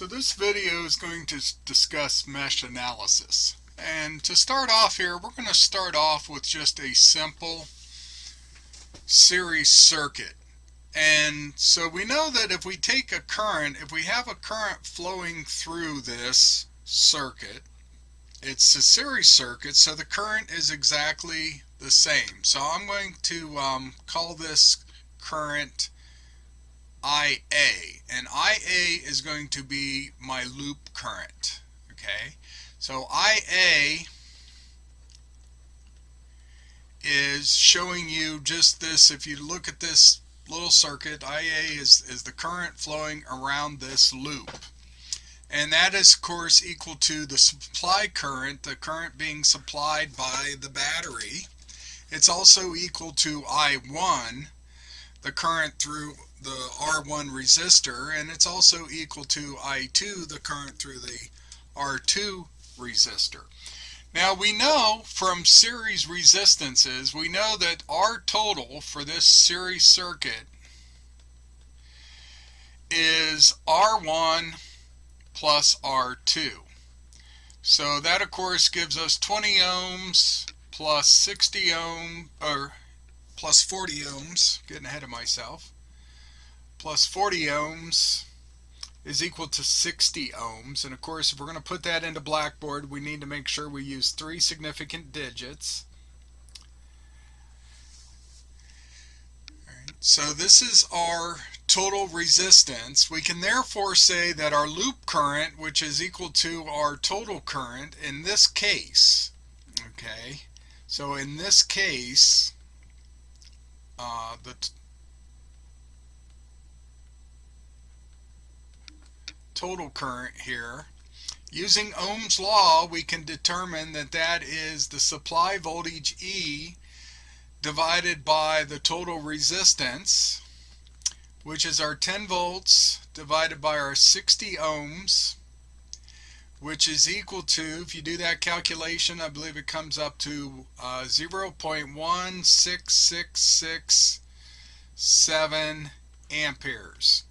So this video is going to discuss mesh analysis. And to start off here, we're going to start off with just a simple series circuit. And so we know that if we take a current, if we have a current flowing through this circuit, it's a series circuit, so the current is exactly the same. So I'm going to call this current IA, and IA is going to be my loop current. Okay, so IA is showing you just this. If you look at this little circuit, IA is the current flowing around this loop, and that is of course equal to the supply current, the current being supplied by the battery. It's also equal to I1, the current through the R1 resistor, and it's also equal to I2, the current through the R2 resistor. Now we know from series resistances, we know that R total for this series circuit is R1 plus R2. So that of course gives us 20 ohms plus 60 ohm, or plus 40 ohms, getting ahead of myself, plus 40 ohms is equal to 60 ohms. And of course, if we're going to put that into Blackboard, we need to make sure we use 3 significant digits. All right, so this is our total resistance. We can therefore say that our loop current, which is equal to our total current in this case, okay, so in this case, the total current here, using Ohm's law, we can determine that that is the supply voltage E divided by the total resistance, which is our 10 volts divided by our 60 ohms, which is equal to, if you do that calculation, I believe it comes up to 0.16667 amperes.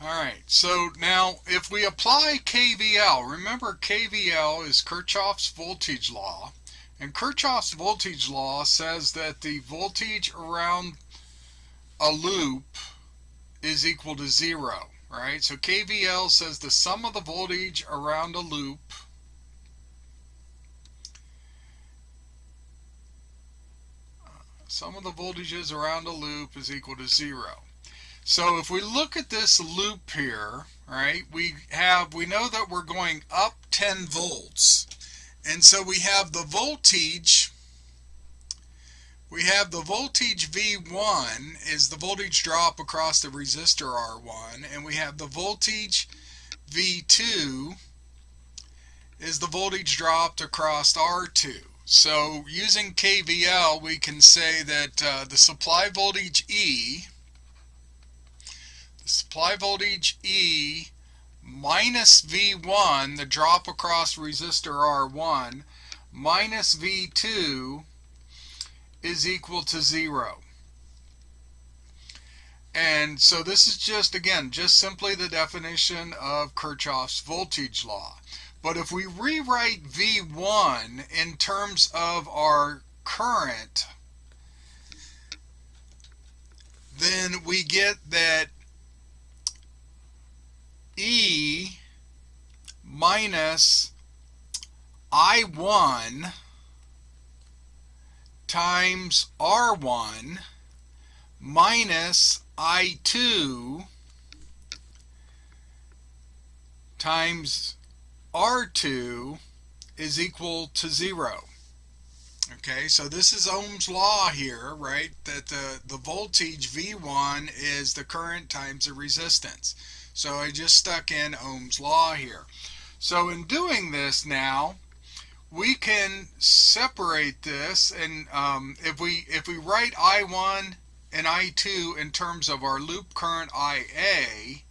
Alright, so now if we apply KVL, remember KVL is Kirchoff's voltage law, and Kirchoff's voltage law says that the voltage around a loop is equal to 0, right? So KVL says the sum of the voltage around a loop sum of the voltages around a loop is equal to 0. So if we look at this loop here, right, we know that we're going up 10 volts. And so we have the voltage V1 is the voltage drop across the resistor R1, and we have the voltage V2 is the voltage dropped across R2. So using KVL, we can say that the supply voltage E minus V1, the drop across resistor R1, minus V2 is equal to 0. And so this is just simply the definition of Kirchoff's voltage law. But if we rewrite V1 in terms of our current, then we get that E minus I1 times R1 minus I2 times R2 is equal to 0. Okay, so this is Ohm's law here, right? That the voltage V1 is the current times the resistance. So I just stuck in Ohm's law here. So in doing this now, we can separate this, and if we write I1 and I2 in terms of our loop current IA,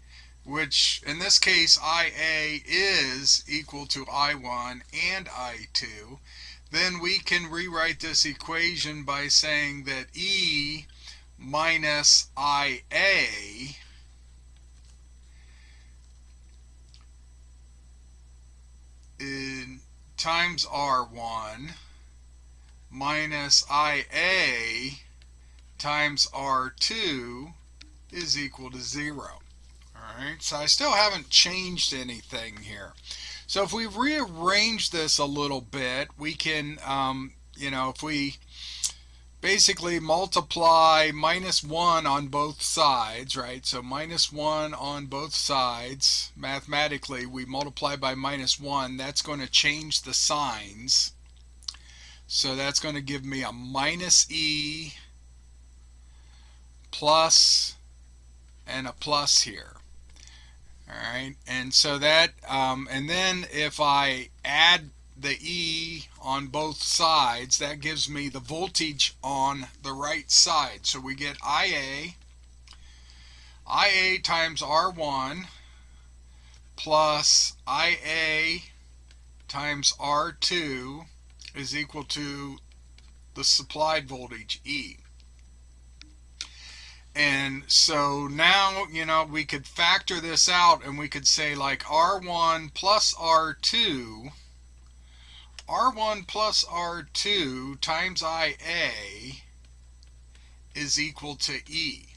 which in this case IA is equal to I1 and I2, then we can rewrite this equation by saying that E minus IA times R1 minus IA times R2 is equal to 0. Alright, so I still haven't changed anything here. So if we rearrange this a little bit, we can, if we basically multiply minus 1 on both sides, right? So minus 1 on both sides, mathematically, we multiply by minus 1. That's going to change the signs. So that's going to give me a minus E plus and a plus here. All right, and so that, and then if I add the E on both sides, that gives me the voltage on the right side. So we get IA times R1 plus IA times R2 is equal to the supplied voltage E. And so now, we could factor this out and we could say like R1 plus R2 times IA is equal to E.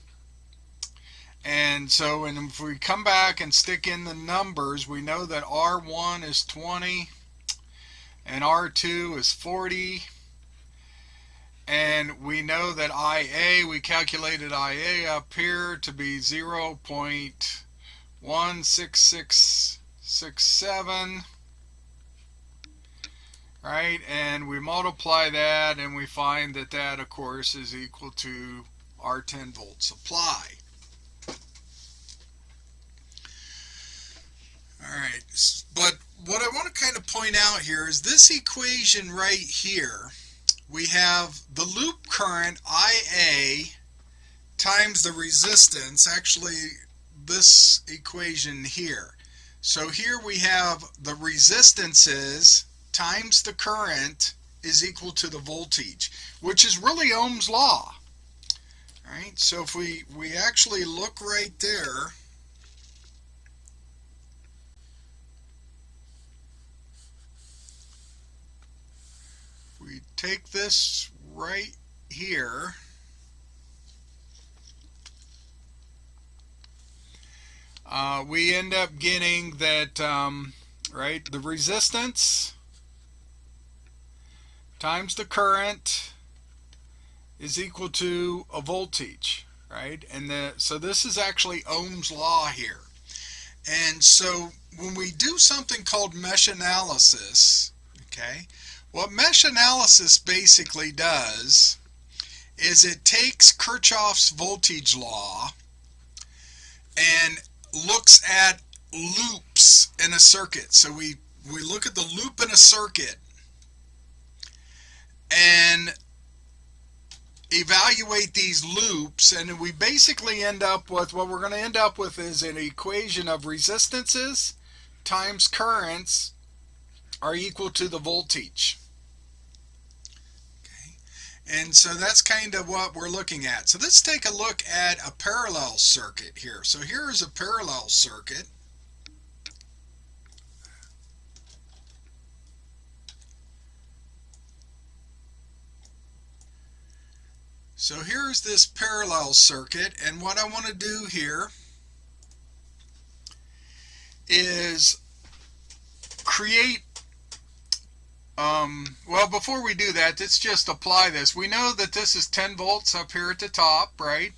And so, and if we come back and stick in the numbers, we know that R1 is 20 and R2 is 40. And we know that IA, we calculated IA up here to be 0.16667, right? And we multiply that and we find that that, of course, is equal to our 10-volt supply. All right, but what I want to kind of point out here is this equation right here. We have the loop current IA times the resistance, actually this equation here. So here we have the resistances times the current is equal to the voltage, which is really Ohm's law. All right, so if we actually look right there, we take this right here, we end up getting that, right, the resistance times the current is equal to a voltage, right? And so this is actually Ohm's law here. And so when we do something called mesh analysis, okay, what mesh analysis basically does is it takes Kirchoff's voltage law and looks at loops in a circuit. So we look at the loop in a circuit and evaluate these loops, and we basically end up with, what we're going to end up with is an equation of resistances times currents are equal to the voltage. Okay, and so that's kind of what we're looking at. So let's take a look at a parallel circuit here. So here is a parallel circuit. So here's this parallel circuit, and what I want to do here is create, well, before we do that, let's just apply this. We know that this is 10 volts up here at the top, right?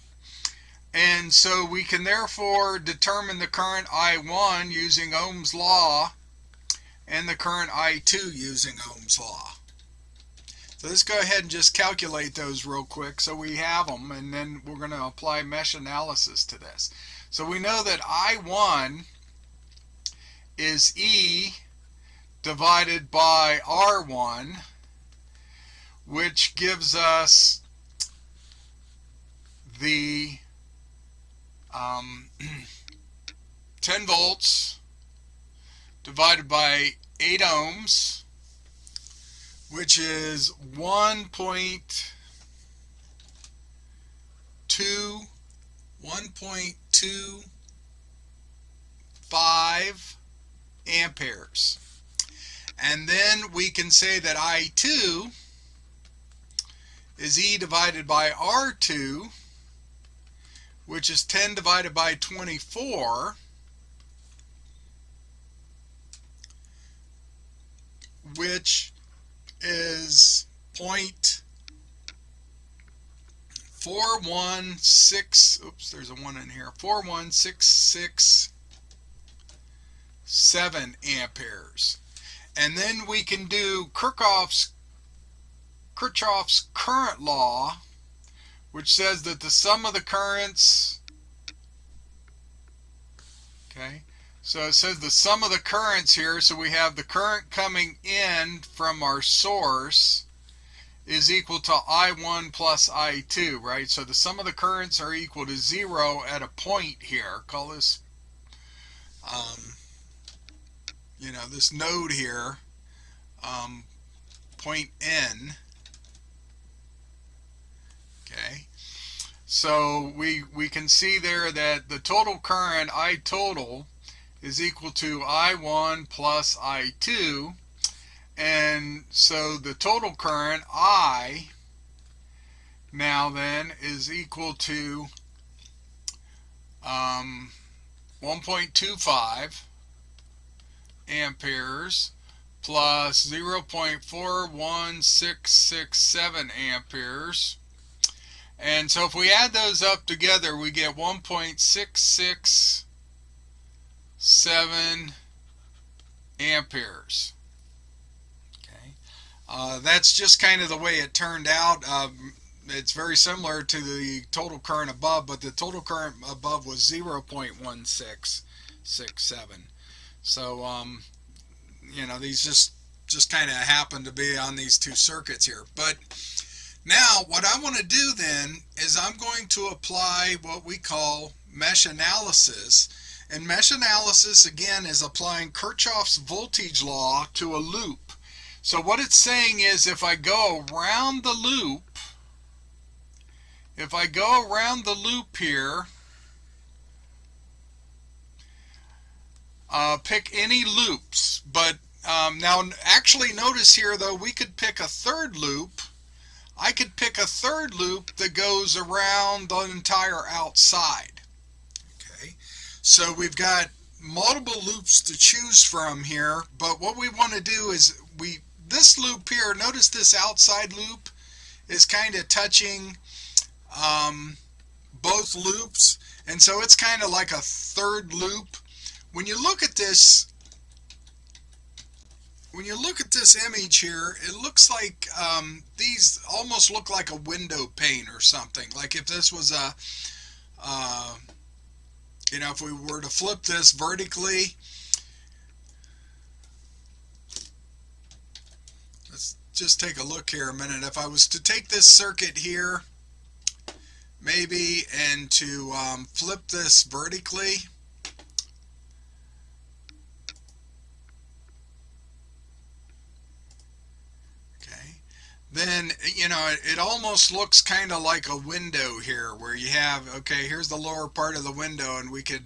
And so we can therefore determine the current I1 using Ohm's law and the current I2 using Ohm's law. So let's go ahead and just calculate those real quick so we have them, and then we're going to apply mesh analysis to this. So we know that I1 is E divided by R1, which gives us the 10 volts divided by 8 ohms, which is 1.25 amperes. And then we can say that I2 is E divided by R2, which is 10 divided by 24, which is 0.416, oops, there's a 1 in here, 41667 amperes. And then we can do Kirchoff's current law, which says that the sum of the currents, okay, so it says the sum of the currents here, so we have the current coming in from our source is equal to I1 plus I2, right? So the sum of the currents are equal to 0 at a point here. Call this, this node here, point N. Okay, so we can see there that the total current I total is equal to I1 plus I2, and so the total current I now then is equal to 1.25 amperes plus 0.41667 amperes. And so if we add those up together, we get 1.667 amperes. Okay, that's just kind of the way it turned out. It's very similar to the total current above, but the total current above was 0.1667. So, these just kind of happen to be on these two circuits here. But now what I want to do then is I'm going to apply what we call mesh analysis. And mesh analysis, again, is applying Kirchoff's voltage law to a loop. So what it's saying is if I go around the loop, here, pick any loops, but now actually notice here though, we could pick a third loop. I could pick a third loop that goes around the entire outside. Okay, so we've got multiple loops to choose from here, but what we want to do is this loop here, notice this outside loop is kind of touching both loops, and so it's kind of like a third loop. When you look at this image here, it looks like these almost look like a window pane or something. Like if this was a, if we were to flip this vertically, let's just take a look here a minute. If I was to take this circuit here, maybe, and to flip this vertically, then it almost looks kind of like a window here, where you have, okay, here's the lower part of the window, and we could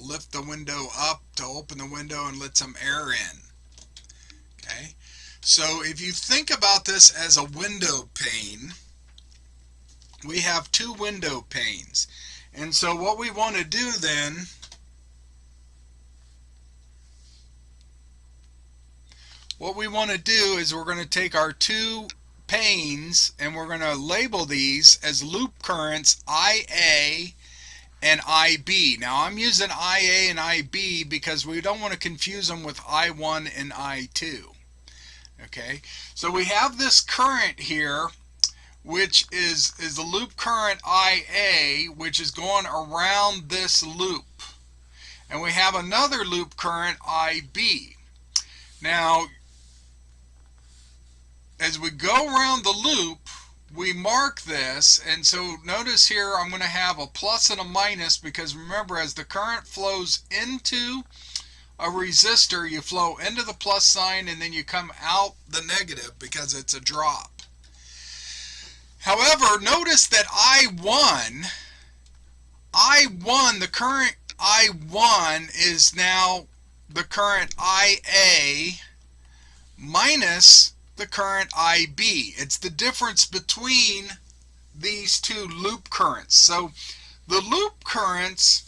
lift the window up to open the window and let some air in. Okay, so if you think about this as a window pane, we have two window panes, and so what we want to do then is we're going to take our two panes and we're going to label these as loop currents IA and IB. Now I'm using IA and IB because we don't want to confuse them with I1 and I2. Okay, so we have this current here, which is the loop current IA, which is going around this loop, and we have another loop current IB. Now as we go around the loop, we mark this, and so notice here I'm going to have a plus and a minus, because remember, as the current flows into a resistor, you flow into the plus sign and then you come out the negative because it's a drop. However, notice that I1, the current I1 is now the current IA minus the current IB. It's the difference between these two loop currents. So the loop currents,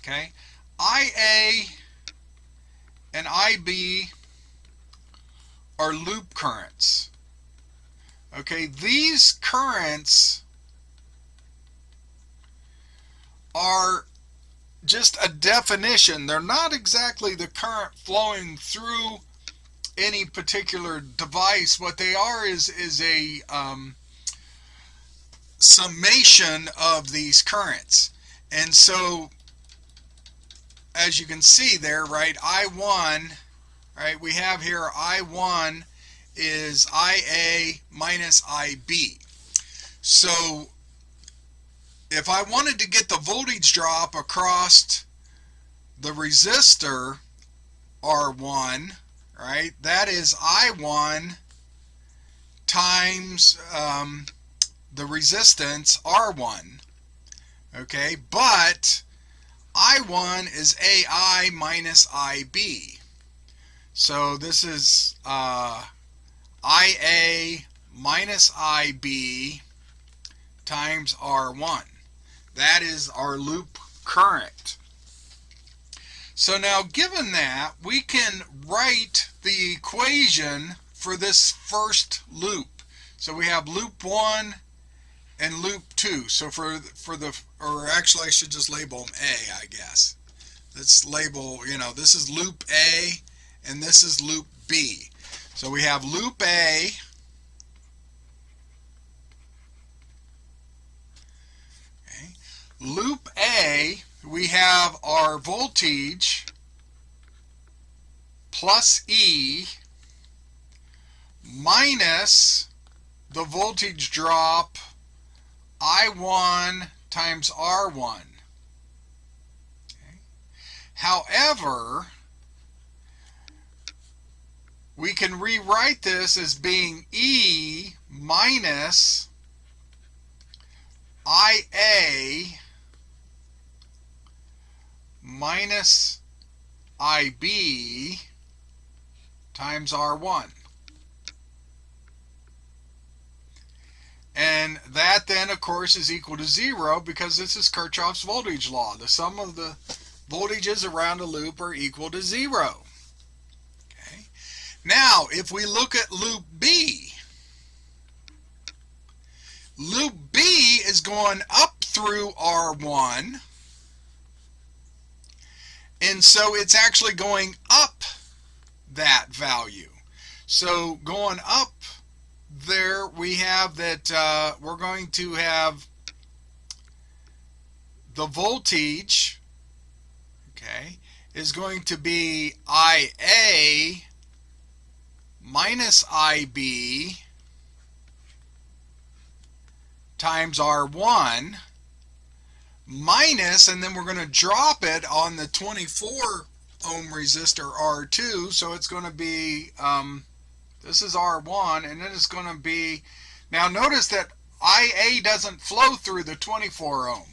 okay, IA and IB are loop currents. Okay, these currents are just a definition. They're not exactly the current flowing through any particular device. What they are is a summation of these currents. And so as you can see there, right, I1, right, we have here I1 is IA minus IB. So if I wanted to get the voltage drop across the resistor R1, right, that is I1 times the resistance R1, okay, but I1 is AI minus IB. So this is IA minus IB times R1. That is our loop current. So now, given that, we can write the equation for this first loop. So we have loop 1 and loop 2. So or actually I should just label them A, I guess. Let's label, this is loop A and this is loop B. So we have loop A, okay. Loop A, we have our voltage plus E minus the voltage drop I1 times R1. Okay. However, we can rewrite this as being E minus IA minus IB times R1. And that then, of course, is equal to 0 because this is Kirchoff's voltage law. The sum of the voltages around a loop are equal to 0. Okay. Now, if we look at loop B, loop B is going up through R1, and so it's actually going up that value. So going up there, we have that we're going to have the voltage, okay, is going to be IA minus IB times R1 minus, and then we're going to drop it on the 24 ohm resistor R2, so it's going to be this is R1, and it is going to be, now notice that IA doesn't flow through the 24 ohm.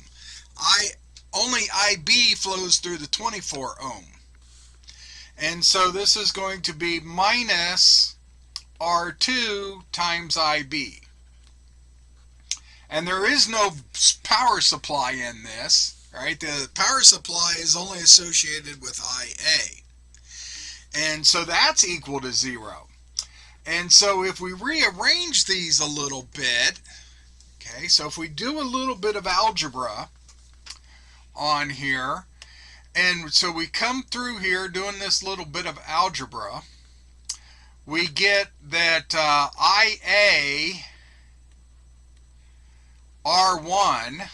Only IB flows through the 24 ohm. And so this is going to be minus R2 times IB. And there is no power supply in this, right? The power supply is only associated with IA. And so that's equal to 0. And so if we rearrange these a little bit, okay, so if we do a little bit of algebra on here, and so we come through here doing this little bit of algebra, we get that IA R1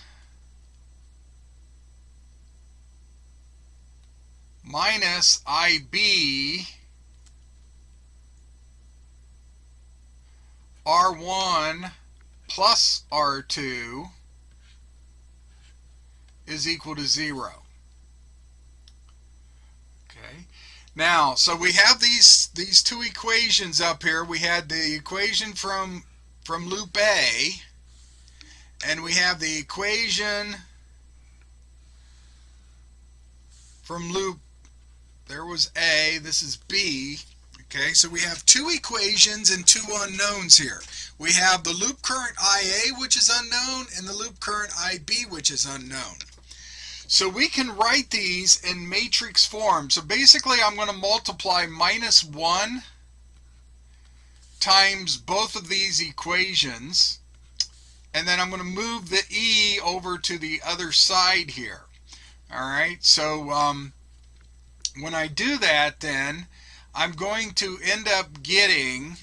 minus IB R1 plus R2 is equal to 0. Okay. Now, so we have these two equations up here. We had the equation from loop A, and we have the equation from loop, there was A, this is B, Okay, so we have two equations and two unknowns here. We have the loop current IA, which is unknown, and the loop current IB, which is unknown. So we can write these in matrix form. So basically I'm going to multiply -1 times both of these equations, and then I'm going to move the E over to the other side here. Alright, so when I do that, then I'm going to end up getting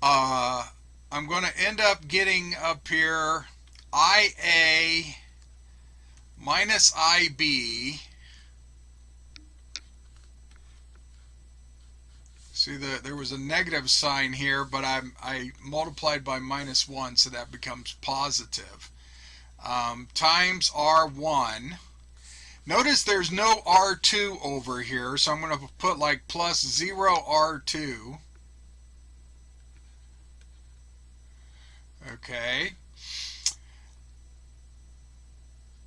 up here IA minus IB. See, there was a negative sign here, but I multiplied by -1, so that becomes positive. Times R1. Notice there's no R2 over here, so I'm going to put like plus 0 R2. Okay.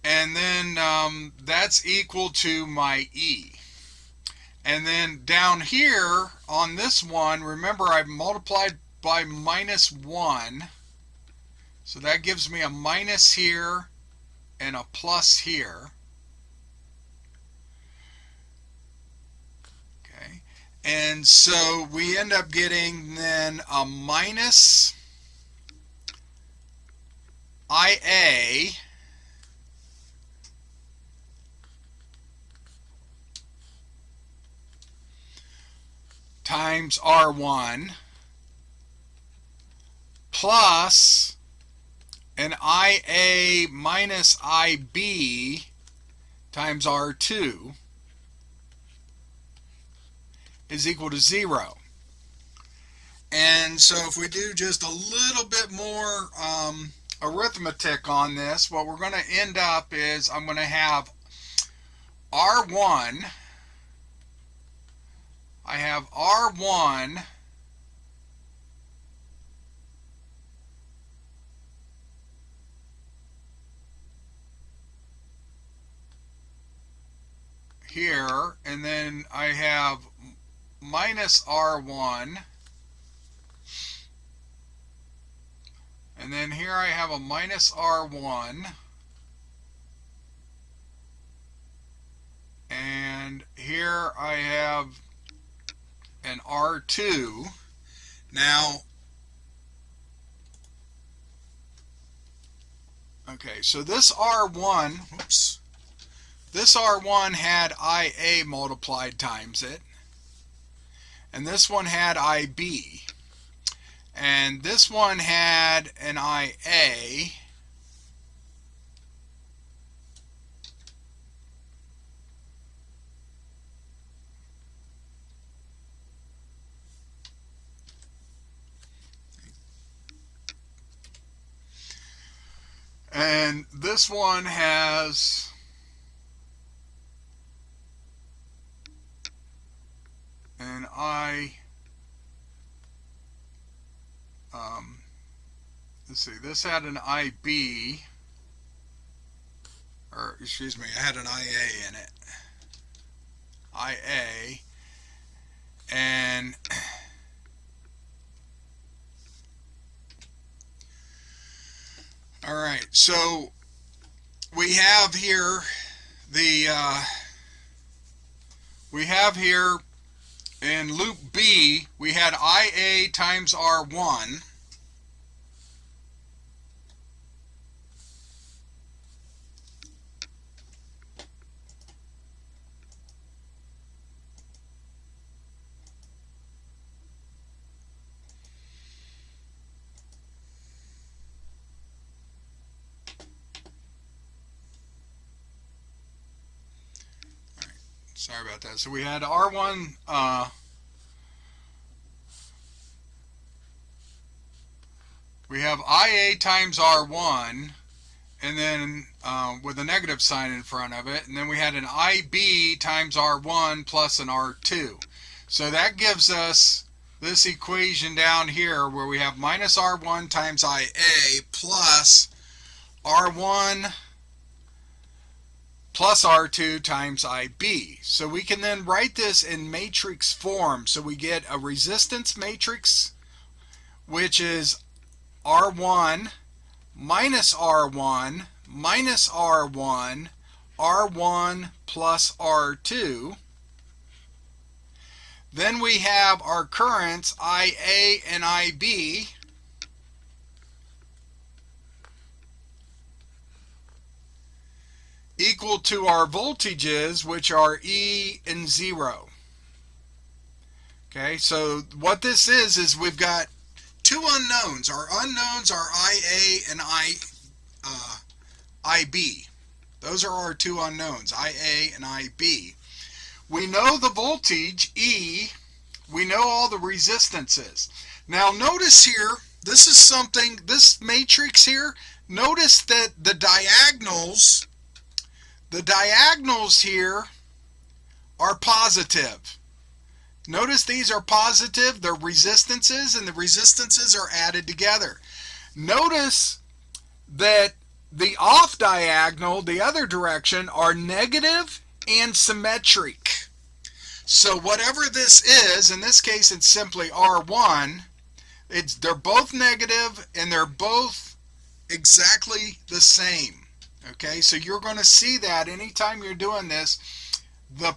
And then that's equal to my E. And then down here on this one, remember I've multiplied by -1. So that gives me a minus here and a plus here. Okay. And so we end up getting then a minus IA times R1 plus an IA minus IB times R2 is equal to 0. And so if we do just a little bit more arithmetic on this, what we're going to end up is I'm going to have R1. I have R1 here, and then I have minus R1, and then here I have a minus R1, and here I have an R2. Now, okay, so this R1, this R1 had IA multiplied times it, and this one had IB, and this one had an IA, and this one has an let's see, this had an IB, or excuse me, I had an IA in it. IA, and all right, so we have here in loop B, we had IA times R1. Sorry about that. So we had R1, we have IA times R1, and then with a negative sign in front of it, and then we had an IB times R1 plus an R2. So that gives us this equation down here where we have minus R1 times IA plus R1 plus R2 times IB. So we can then write this in matrix form. So we get a resistance matrix, which is R1 minus R1 minus R1, R1 plus R2. Then we have our currents, IA and IB. Equal to our voltages, which are E and 0. Okay, so what this is we've got two unknowns. Our unknowns are IA and IB. Those are our two unknowns, IA and IB. We know the voltage, E. We know all the resistances. Now notice here, this is something, this matrix here, notice that the diagonals here are positive. Notice these are positive, they're resistances, and the resistances are added together. Notice that the off diagonal, the other direction, are negative and symmetric. So whatever this is, in this case it's simply R1, they're both negative and they're both exactly the same. Okay, so you're going to see that anytime you're doing this, the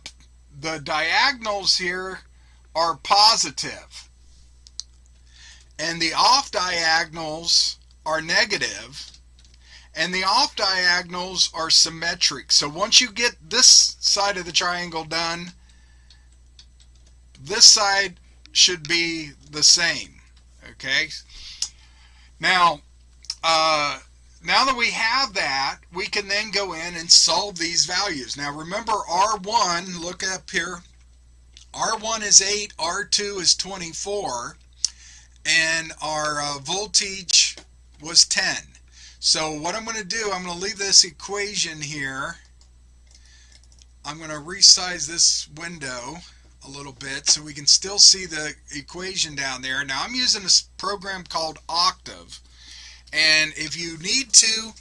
diagonals here are positive and the off diagonals are negative, and the off diagonals are symmetric. So once you get this side of the triangle done, this side should be the same. Okay, now that we have that, we can then go in and solve these values. Now remember, R1, look up here, R1 is 8, R2 is 24, and our voltage was 10. So what I'm going to do, I'm going to leave this equation here. I'm going to resize this window a little bit so we can still see the equation down there. Now I'm using a program called Octave, and if you need to,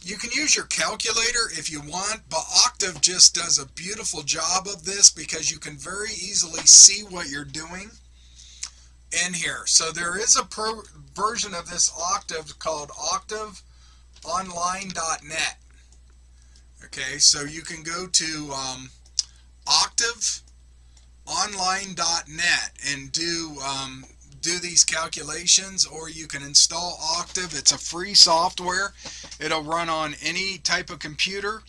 you can use your calculator if you want, but Octave just does a beautiful job of this because you can very easily see what you're doing in here. So there is a version of this Octave called octaveonline.net. Okay, so you can go to octaveonline.net and do these calculations, or you can install Octave. It's a free software. It'll run on any type of computer.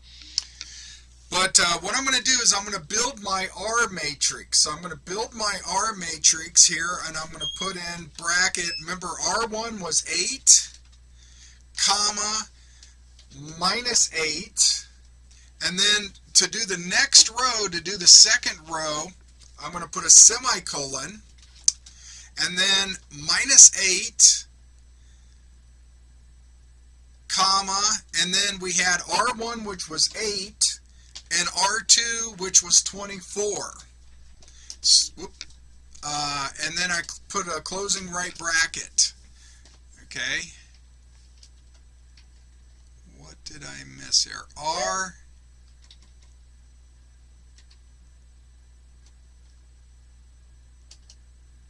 But what I'm going to do is I'm going to build my R matrix. So I'm going to build my R matrix here, and I'm going to put in bracket. Remember, R1 was 8, comma, minus 8. And then to do the next row, to do the second row, I'm going to put a semicolon, and then minus 8, comma, and then we had R1, which was 8, and R2, which was 24. And then I put a closing right bracket. Okay. What did I miss here? R.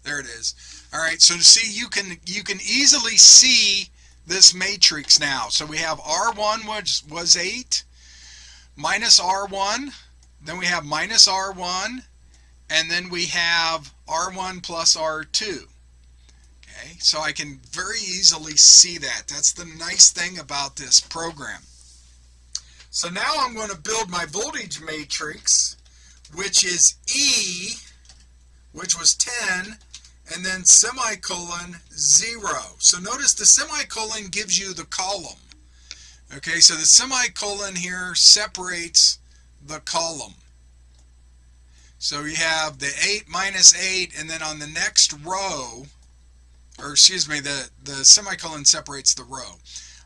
There it is. All right, so to see, you can easily see this matrix now. So we have R1, which was 8, minus R1, then we have minus R1, and then we have R1 plus R2. Okay, so I can very easily see that. That's the nice thing about this program. So now I'm going to build my voltage matrix, which is E, which was 10, and then semicolon 0. So notice the semicolon gives you the column. Okay, so the semicolon here separates the column. So you have the 8 minus 8, and then on the next row, or excuse me, the semicolon separates the row.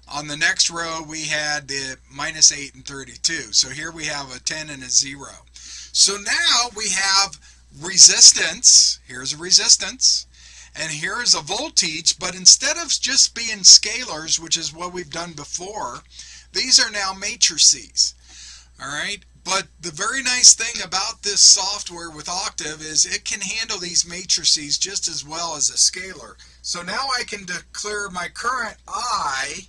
On the next row we had the minus 8 and 32. So here we have a 10 and a 0. So now we have resistance. Here's a resistance, and here is a voltage, but instead of just being scalars, which is what we've done before, these are now matrices. All right. But the very nice thing about this software with Octave is it can handle these matrices just as well as a scalar. So now I can declare my current I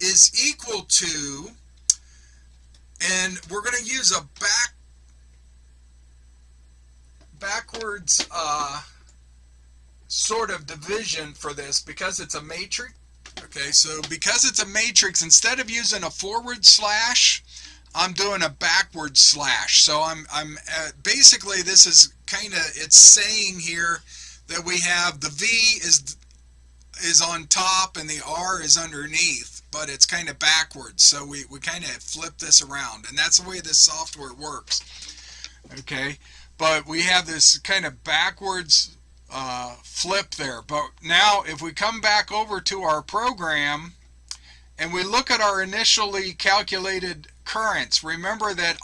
is equal to, and we're going to use a backwards sort of division for this because it's a matrix. Okay, so because it's a matrix, instead of using a forward slash, I'm doing a backward slash. So I'm basically, this is kind of, it's saying here that we have the V is on top and the R is underneath, but it's kind of backwards. So we kind of flip this around, and that's the way this software works. Okay, but we have this kind of backwards flip there. But now if we come back over to our program and we look at our initially calculated currents, remember that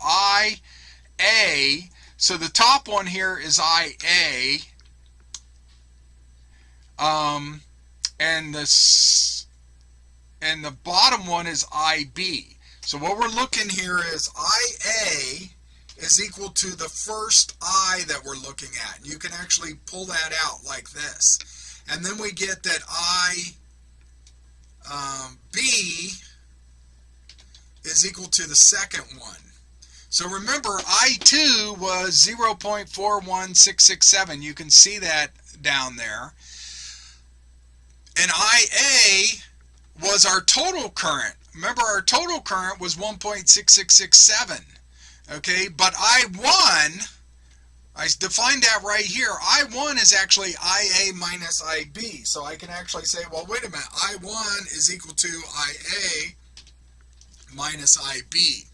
IA, so the top one here is IA, and the bottom one is IB. So what we're looking here is IA is equal to the first I that we're looking at. You can actually pull that out like this. And then we get that IB is equal to the second one. So remember, I2 was 0.41667. You can see that down there. And IA was our total current. Remember, our total current was 1.6667. Okay, but I1, I defined that right here. I1 is actually IA minus IB. So I can actually say, well, wait a minute, I1 is equal to IA minus IB.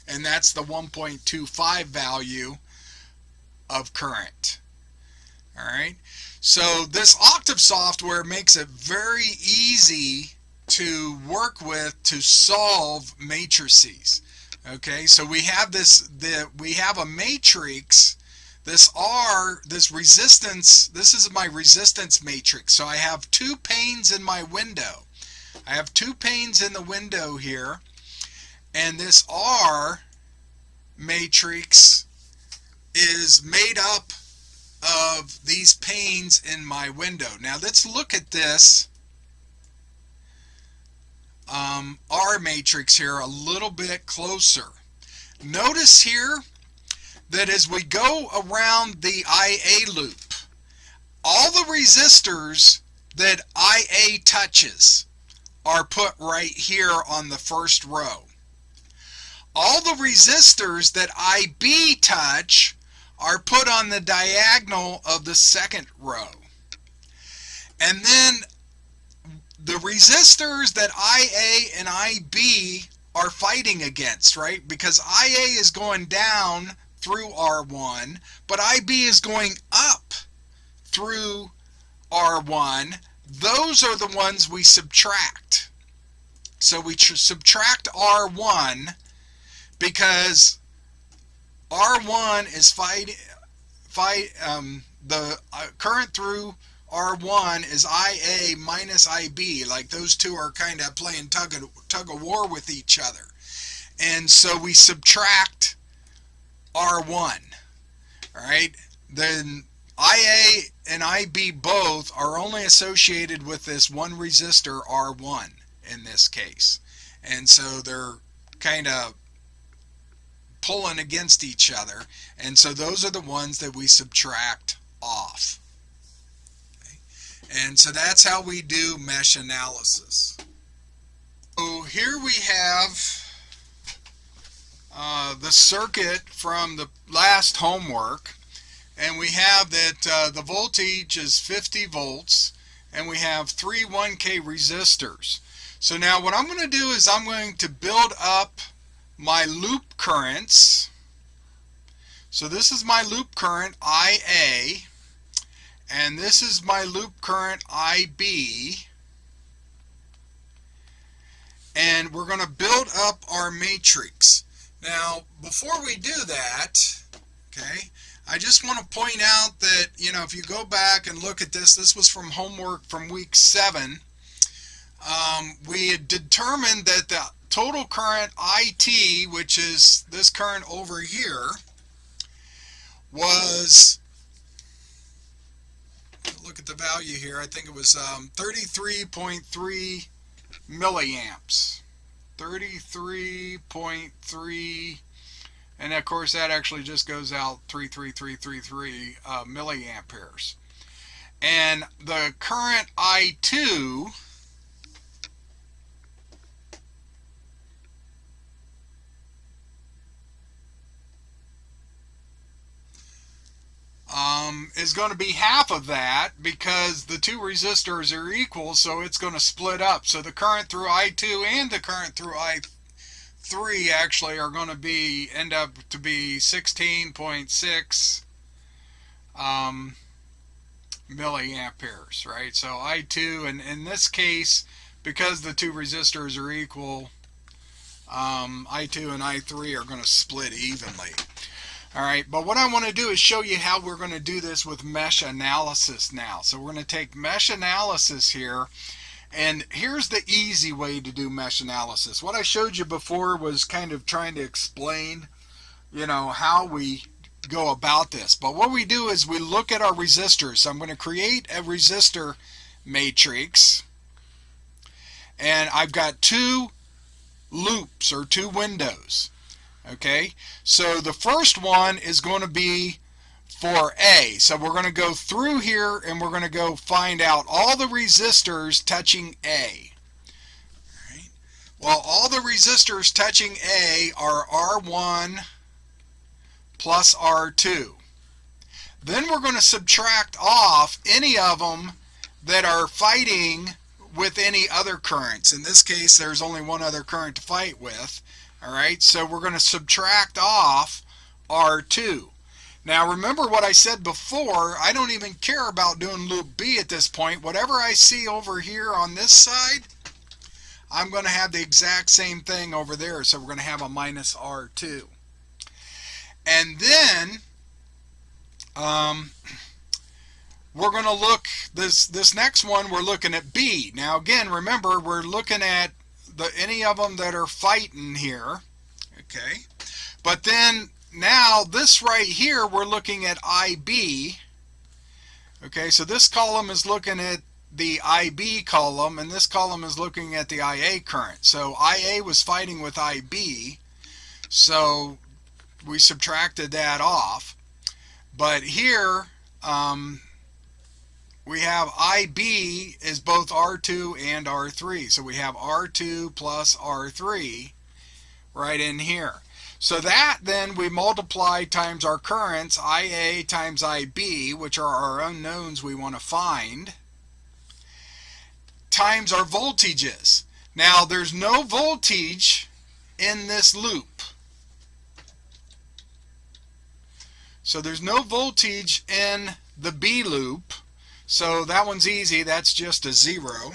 And that's the 1.25 value of current. All right. So this Octave software makes it very easy to work with to solve matrices. Okay, so we have we have a matrix, this R, this resistance, this is my resistance matrix. So I have two panes in my window. I have two panes in the window here, and this R matrix is made up of these panes in my window. Now let's look at this R matrix here a little bit closer. Notice here that as we go around the IA loop, all the resistors that IA touches are put right here on the first row. All the resistors that IB touch are put on the diagonal of the second row. And then the resistors that IA and IB are fighting against, right? Because IA is going down through R1, but IB is going up through R1. Those are the ones we subtract. So we subtract R1 because R1 is the current through R1 is IA minus IB. Like those two are kind of playing tug of war with each other. And so we subtract R1. All right. Then IA and IB both are only associated with this one resistor R1 in this case. And so they're kind of pulling against each other. And so those are the ones that we subtract off. And so that's how we do mesh analysis. So here we have the circuit from the last homework, and we have that the voltage is 50 volts, and we have three 1K resistors. So now what I'm going to do is I'm going to build up my loop currents. So this is my loop current IA. And this is my loop current IB. And we're going to build up our matrix. Now, before we do that, okay, I just want to point out that, you know, if you go back and look at this, this was from homework from week 7. We had determined that total current IT, which is this current over here, was, look at the value here, I think it was 33.3 milliamps. 33.3, and of course that actually just goes out 33333 milliamperes. And the current I2 is going to be half of that, because the two resistors are equal, so it's going to split up. So the current through I2 and the current through I3 actually are going to end up to be 16.6 milliamperes, right? So I2, and in this case, because the two resistors are equal, I2 and I3 are going to split evenly. All right, but what I want to do is show you how we're going to do this with mesh analysis now. So we're going to take mesh analysis here, and here's the easy way to do mesh analysis. What I showed you before was kind of trying to explain, how we go about this. But what we do is we look at our resistors. So I'm going to create a resistor matrix, and I've got two loops or two windows. Okay, so the first one is going to be for A. So we're going to go through here and we're going to go find out all the resistors touching A. All right. Well, all the resistors touching A are R1 plus R2. Then we're going to subtract off any of them that are fighting with any other currents. In this case, there's only one other current to fight with. All right, so we're going to subtract off R2. Now remember what I said before, I don't even care about doing loop B at this point. Whatever I see over here on this side, I'm going to have the exact same thing over there. So we're going to have a minus R2. And then we're going to look, this next one, we're looking at B. Now again, remember, we're looking at any of them that are fighting here, okay? But then now this right here, we're looking at IB, okay? So this column is looking at the IB column, and this column is looking at the IA current. So IA was fighting with IB, so we subtracted that off. But here, we have IB is both R2 and R3. So we have R2 plus R3 right in here. So that then we multiply times our currents, IA times IB, which are our unknowns we want to find, times our voltages. Now there's no voltage in this loop. So there's no voltage in the B loop. So that one's easy, that's just a 0.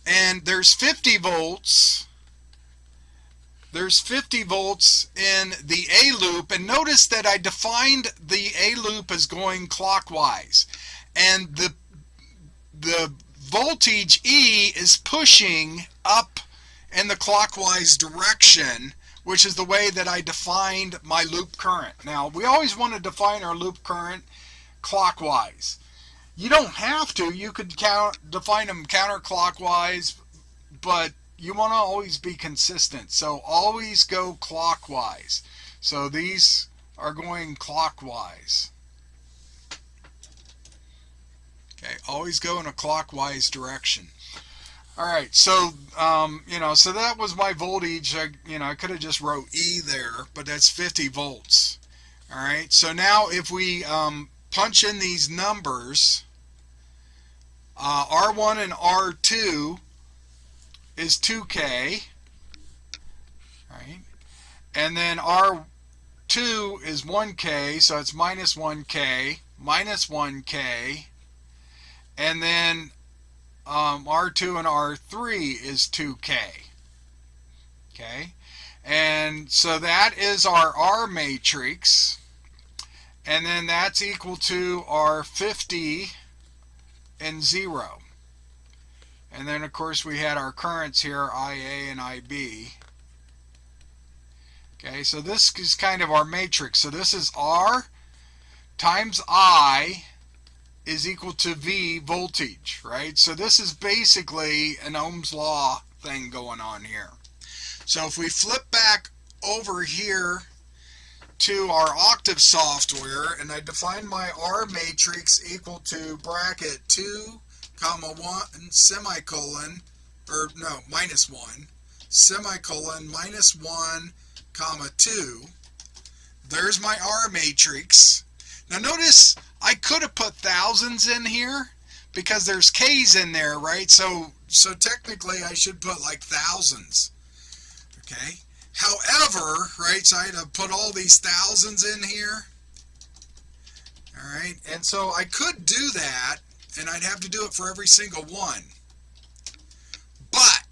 And there's 50 volts. There's 50 volts in the A loop, and notice that I defined the A loop as going clockwise. And the voltage E is pushing up in the clockwise direction, which is the way that I defined my loop current. Now, we always want to define our loop current clockwise. You don't have to. You could define them counterclockwise, but you want to always be consistent. So always go clockwise. So these are going clockwise. Okay, always go in a clockwise direction. All right, so so that was my voltage. I could have just wrote E there, but that's 50 volts. All right, so now if we punch in these numbers, R1 and R2 is 2K, right? And then R2 is 1K, so it's minus 1K, minus 1K, and then R2 and R3 is 2K, okay? And so that is our R matrix, and then that's equal to our 50 and 0. And then of course we had our currents here, IA and IB. Okay, so this is kind of our matrix. So this is R times I is equal to V voltage, right? So this is basically an Ohm's Law thing going on here. So if we flip back over here to our Octave software, and I define my R matrix equal to bracket 2, comma 1, semicolon, or no, minus 1, semicolon, minus 1, comma 2. There's my R matrix. Now notice I could have put thousands in here because there's K's in there, right? So technically I should put like thousands. Okay. However, right, so I had to put all these thousands in here. All right. And so I could do that, and I'd have to do it for every single one. But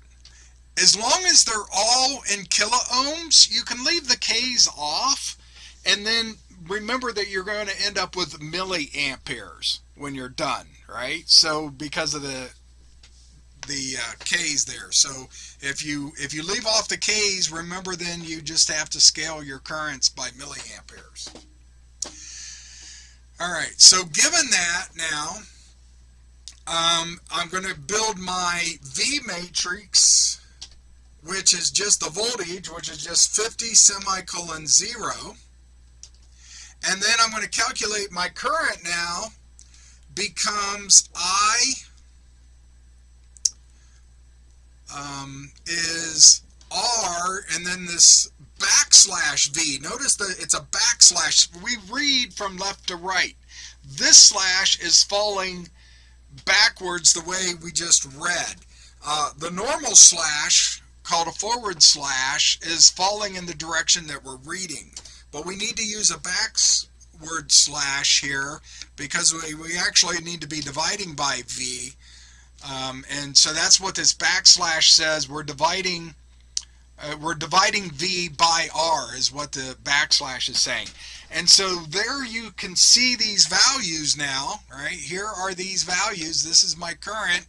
as long as they're all in kilo ohms, you can leave the K's off, and then remember that you're going to end up with milliamperes when you're done, right? So because of the K's there. So if you leave off the K's, remember then you just have to scale your currents by milliamperes. All right, so given that now, I'm going to build my V matrix, which is just the voltage, which is just 50 semicolon 0. And then I'm going to calculate my current now becomes I is R, and then this backslash V. Notice that it's a backslash. We read from left to right. This slash is falling backwards the way we just read. The normal slash, called a forward slash, is falling in the direction that we're reading. But we need to use a backward slash here because we actually need to be dividing by V. And so that's what this backslash says. We're dividing V by R is what the backslash is saying. And so there you can see these values now, right? Here are these values. This is my current.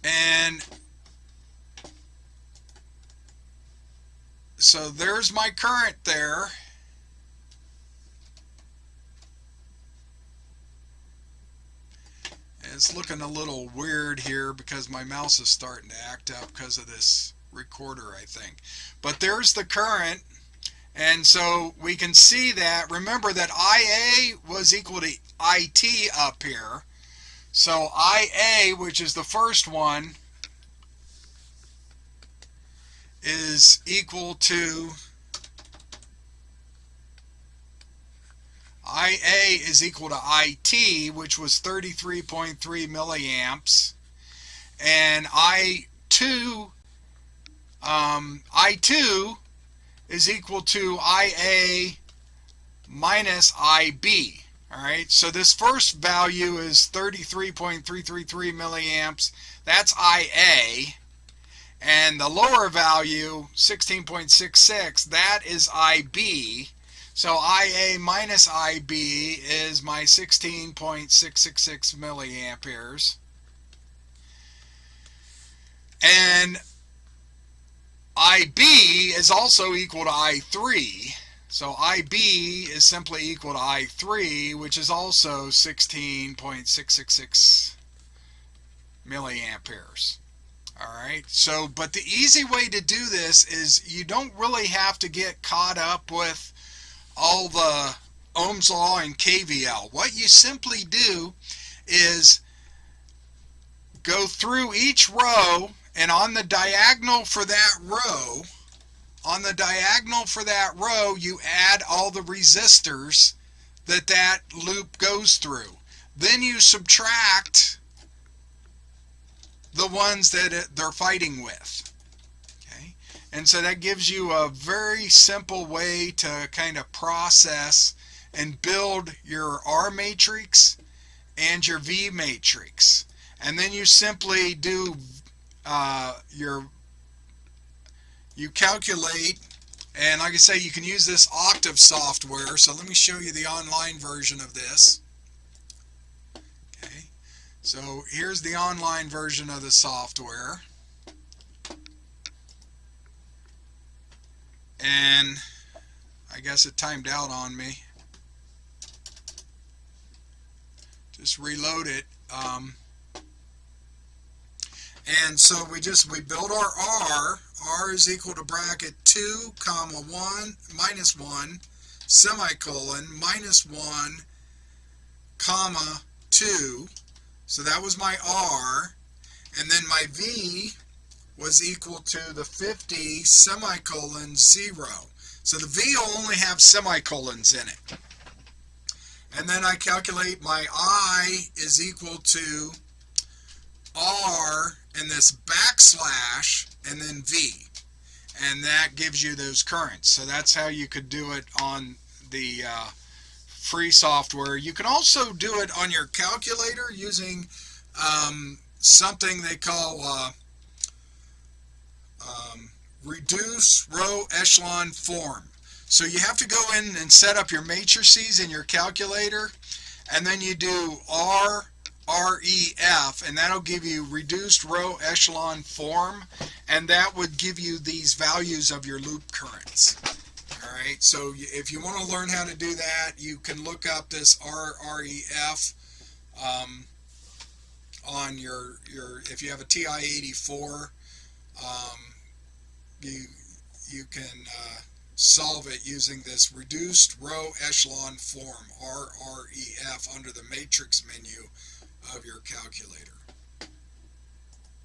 And so there's my current there. It's looking a little weird here because my mouse is starting to act up because of this recorder, I think. But there's the current, and so we can see that. Remember that IA was equal to IT up here. So IA, which is the first one, is equal to IA is equal to IT, which was 33.3 milliamps, and I2 is equal to IA minus IB. All right, so this first value is 33.333 milliamps. That's IA. And the lower value, 16.66, that is IB. So IA minus IB is my 16.666 milliamperes. And IB is also equal to I3. So IB is simply equal to I3, which is also 16.666 milliamperes. All right, so but the easy way to do this is you don't really have to get caught up with all the Ohm's Law and KVL. What you simply do is go through each row, and on the diagonal for that row, you add all the resistors that loop goes through. Then you subtract the ones that they're fighting with. Okay? And so that gives you a very simple way to kind of process and build your R matrix and your V matrix. And then you simply do you calculate, and like I say, you can use this Octave software. So let me show you the online version of this. Okay, So here's the online version of the software. And I guess it timed out on me. Just reload it. And so we build our R. R is equal to bracket 2 comma 1 minus 1 semicolon minus 1 comma 2. So that was my R. And then my V was equal to the 50 semicolon 0. So the V will only have semicolons in it. And then I calculate my I is equal to R and this backslash and then V. And that gives you those currents. So that's how you could do it on the free software. You can also do it on your calculator using something they call reduce row echelon form. So you have to go in and set up your matrices in your calculator, and then you do REF, and that'll give you reduced row echelon form, and that would give you these values of your loop currents. Alright, so if you want to learn how to do that, you can look up this REF on your if you have a TI-84, you can solve it using this reduced row echelon form, RREF, under the matrix menu of your calculator.